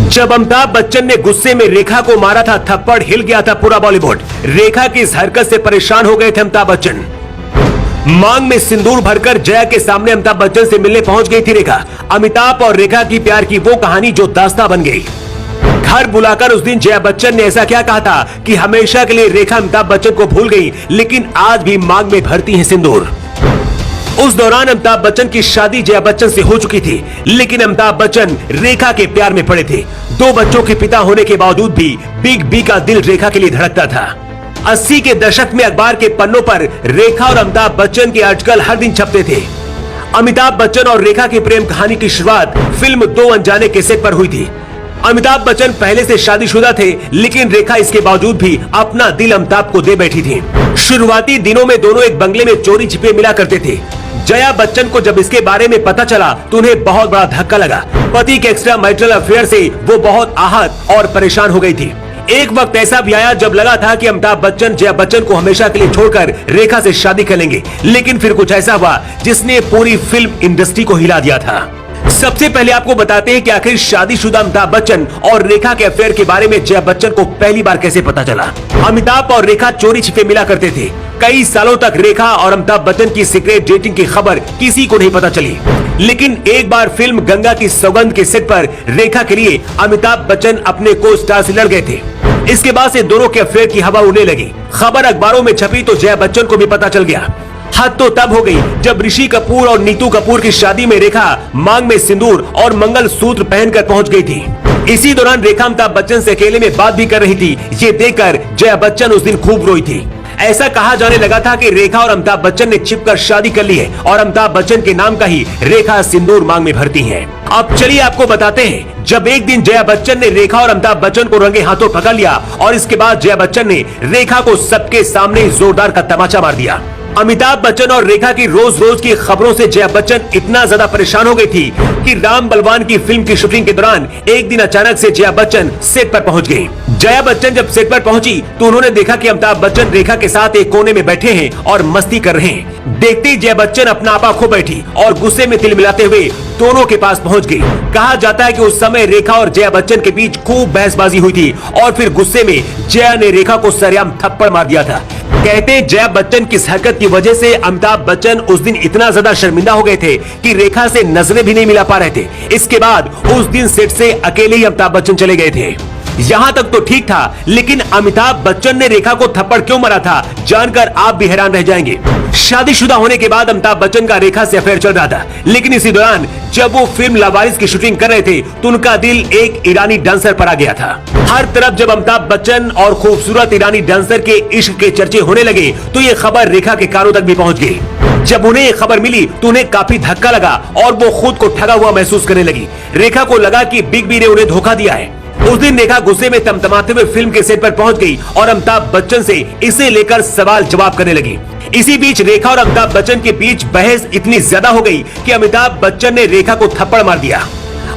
जब अमिताभ बच्चन ने गुस्से में रेखा को मारा था थप्पड़, हिल गया था पूरा बॉलीवुड। रेखा की इस हरकत से परेशान हो गए थे अमिताभ बच्चन। मांग में सिंदूर भरकर जया के सामने अमिताभ बच्चन से मिलने पहुंच गई थी रेखा। अमिताभ और रेखा की प्यार की वो कहानी जो दास्तां बन गई। घर बुलाकर उस दिन जया बच्चन ने ऐसा क्या कहा था कि हमेशा के लिए रेखा अमिताभ बच्चन को भूल गई, लेकिन आज भी मांग में भरती है सिंदूर। उस दौरान अमिताभ बच्चन की शादी जया बच्चन से हो चुकी थी, लेकिन अमिताभ बच्चन रेखा के प्यार में पड़े थे। 2 बच्चों के पिता होने के बावजूद भी बिग बी का दिल रेखा के लिए धड़कता था। 80 के दशक में अखबार के पन्नों पर रेखा और अमिताभ बच्चन के आर्टिकल हर दिन छपते थे। अमिताभ बच्चन और रेखा की प्रेम कहानी की शुरुआत फिल्म 2 अनजाने के सेट पर हुई थी। अमिताभ बच्चन पहले से शादीशुदा थे, लेकिन रेखा इसके बावजूद भी अपना दिल अमिताभ को दे बैठी थी। शुरुआती दिनों में दोनों एक बंगले में चोरी छिपे मिला करते थे। जया बच्चन को जब इसके बारे में पता चला तो उन्हें बहुत बड़ा धक्का लगा। पति के एक्स्ट्रा मैरिटल अफेयर से वो बहुत आहत और परेशान हो गई थी। एक वक्त ऐसा भी आया जब लगा था कि अमिताभ बच्चन जया बच्चन को हमेशा के लिए छोड़कर रेखा से शादी कर लेंगे, लेकिन फिर कुछ ऐसा हुआ जिसने पूरी फिल्म इंडस्ट्री को हिला दिया था। सबसे पहले आपको बताते हैं कि आखिर शादीशुदा अमिताभ बच्चन और रेखा के अफेयर के बारे में जया बच्चन को पहली बार कैसे पता चला। अमिताभ और रेखा चोरी छिपे मिला करते थे। कई सालों तक रेखा और अमिताभ बच्चन की सीक्रेट डेटिंग की खबर किसी को नहीं पता चली, लेकिन एक बार फिल्म गंगा की सौगंध के सेट पर रेखा के लिए अमिताभ बच्चन अपने को स्टार से लड़ गए थे। इसके बाद से दोनों के अफेयर की हवा उड़ने लगी। खबर अखबारों में छपी तो जया बच्चन को भी पता चल गया। हद तो तब हो गई जब ऋषि कपूर और नीतू कपूर की शादी में रेखा मांग में सिंदूर और मंगल सूत्र पहनकर पहुंच गई थी। इसी दौरान रेखा अमिताभ बच्चन से अकेले में बात भी कर रही थी। ये देखकर जया बच्चन उस दिन खूब रोई थी। ऐसा कहा जाने लगा था कि रेखा और अमिताभ बच्चन ने छिपकर शादी कर ली है और अमिताभ बच्चन के नाम का ही रेखा सिंदूर मांग में भरती हैं। अब चलिए आपको बताते हैं, जब एक दिन जया बच्चन ने रेखा और अमिताभ बच्चन को रंगे हाथों पकड़ लिया और इसके बाद जया बच्चन ने रेखा को सबके सामने जोरदार का तमाचा मार दिया। अमिताभ बच्चन और रेखा की रोज रोज की खबरों से जया बच्चन इतना ज्यादा परेशान हो गई थी कि राम बलवान की फिल्म की शूटिंग के दौरान एक दिन अचानक से जया बच्चन सेट पर पहुंच गई। जया बच्चन जब सेट पर पहुंची तो उन्होंने देखा कि अमिताभ बच्चन रेखा के साथ एक कोने में बैठे हैं और मस्ती कर रहे हैं। देखते ही जया बच्चन अपना आपा खो बैठी और गुस्से में तिलमिलाते हुए दोनों के पास पहुंच गई। कहा जाता है कि उस समय रेखा और जया बच्चन के बीच खूब बहसबाजी हुई थी और फिर गुस्से में जया ने रेखा को सरेआम थप्पड़ मार दिया था। कहते जया बच्चन की इस हरकत की वजह से अमिताभ बच्चन उस दिन इतना ज्यादा शर्मिंदा हो गए थे कि रेखा से नजरें भी नहीं मिला पा रहे थे। इसके बाद उस दिन सेट से अकेले ही अमिताभ बच्चन चले गए थे। यहाँ तक तो ठीक था, लेकिन अमिताभ बच्चन ने रेखा को थप्पड़ क्यों मारा था जानकर आप भी हैरान रह जाएंगे। शादीशुदा होने के बाद अमिताभ बच्चन का रेखा से अफेयर चल रहा था, लेकिन इसी दौरान जब वो फिल्म लावारिस की शूटिंग कर रहे थे तो उनका दिल एक ईरानी डांसर पर आ गया था। हर तरफ जब अमिताभ बच्चन और खूबसूरत ईरानी डांसर के इश्क के चर्चे होने लगे तो ये खबर रेखा के कानों तक भी पहुंच गई। जब उन्हें ये खबर मिली तो उन्हें काफी धक्का लगा और वो खुद को ठगा हुआ महसूस करने लगी। रेखा को लगा कि बिग बी ने उन्हें धोखा दिया है। उस दिन रेखा गुस्से में तमतमाते हुए फिल्म के सेट पर पहुंच गई और अमिताभ बच्चन से इसे लेकर सवाल जवाब करने लगी। इसी बीच रेखा और अमिताभ बच्चन के बीच बहस इतनी ज्यादा हो गई कि अमिताभ बच्चन ने रेखा को थप्पड़ मार दिया।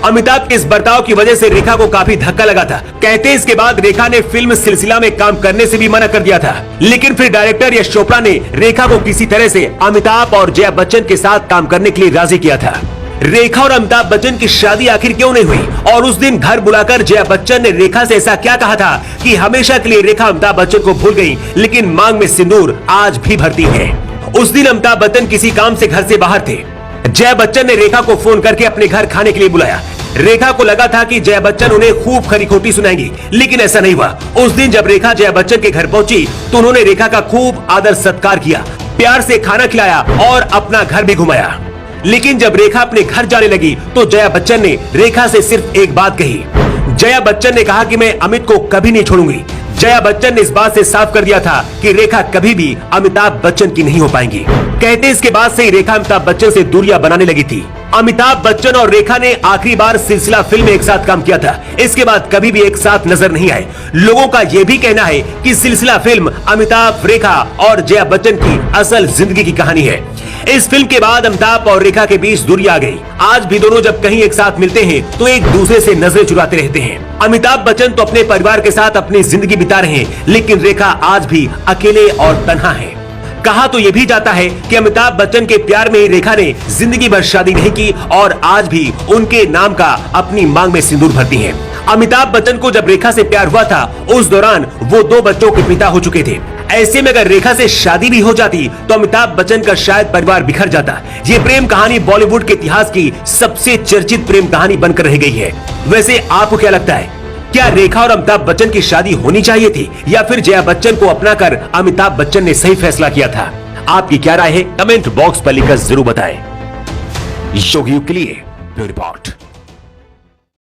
अमिताभ के इस बर्ताव की वजह से रेखा को काफी धक्का लगा था। कहते हैं इसके बाद रेखा ने फिल्म सिलसिला में काम करने से भी मना कर दिया था, लेकिन फिर डायरेक्टर यश चोपड़ा ने रेखा को किसी तरह से अमिताभ और जया बच्चन के साथ काम करने के लिए राजी किया था। रेखा और अमिताभ बच्चन की शादी आखिर क्यों नहीं हुई और उस दिन घर बुलाकर जया बच्चन ने रेखा से ऐसा क्या कहा था कि हमेशा के लिए रेखा अमिताभ बच्चन को भूल गई, लेकिन मांग में सिंदूर आज भी भरती है। उस दिन अमिताभ बच्चन किसी काम से घर से बाहर थे। जया बच्चन ने रेखा को फोन करके अपने घर खाने के लिए बुलाया। रेखा को लगा था कि जया बच्चन उन्हें खूब खरी खोटी सुनाएंगी, लेकिन ऐसा नहीं हुआ। उस दिन जब रेखा जया बच्चन के घर पहुंची तो उन्होंने रेखा का खूब आदर सत्कार किया, प्यार से खाना खिलाया और अपना घर भी घुमाया। लेकिन जब रेखा अपने घर जाने लगी तो जया बच्चन ने रेखा से सिर्फ एक बात कही। जया बच्चन ने कहा कि मैं अमित को कभी नहीं छोड़ूंगी। जया बच्चन ने इस बात से साफ कर दिया था कि रेखा कभी भी अमिताभ बच्चन की नहीं हो पाएंगी। कहते इसके बाद से ही रेखा अमिताभ बच्चन से दूरियां बनाने लगी थी। अमिताभ बच्चन और रेखा ने आखिरी बार सिलसिला फिल्म में एक साथ काम किया था। इसके बाद कभी भी एक साथ नजर नहीं आए। लोगों का यह भी कहना है कि सिलसिला फिल्म अमिताभ, रेखा और जया बच्चन की असल जिंदगी की कहानी है। इस फिल्म के बाद अमिताभ और रेखा के बीच दूरी आ गई। आज भी दोनों जब कहीं एक साथ मिलते हैं तो एक दूसरे से नजरें चुराते रहते हैं। अमिताभ बच्चन तो अपने परिवार के साथ अपनी जिंदगी बिता रहे हैं, लेकिन रेखा आज भी अकेले और तन्हा है। कहा तो यह भी जाता है कि अमिताभ बच्चन के प्यार में ही रेखा ने जिंदगी भर शादी नहीं की और आज भी उनके नाम का अपनी मांग में सिंदूर भरती हैं। अमिताभ बच्चन को जब रेखा से प्यार हुआ था उस दौरान वो 2 बच्चों के पिता हो चुके थे। ऐसे में अगर रेखा से शादी भी हो जाती तो अमिताभ बच्चन का शायद परिवार बिखर जाता। ये प्रेम कहानी बॉलीवुड के इतिहास की सबसे चर्चित प्रेम कहानी बनकर रह गई है। वैसे आपको क्या लगता है, क्या रेखा और अमिताभ बच्चन की शादी होनी चाहिए थी या फिर जया बच्चन को अपनाकर अमिताभ बच्चन ने सही फैसला किया था? आपकी क्या राय है कमेंट बॉक्स पर लिखकर जरूर बताएं। योगी के लिए ब्यूरो रिपोर्ट।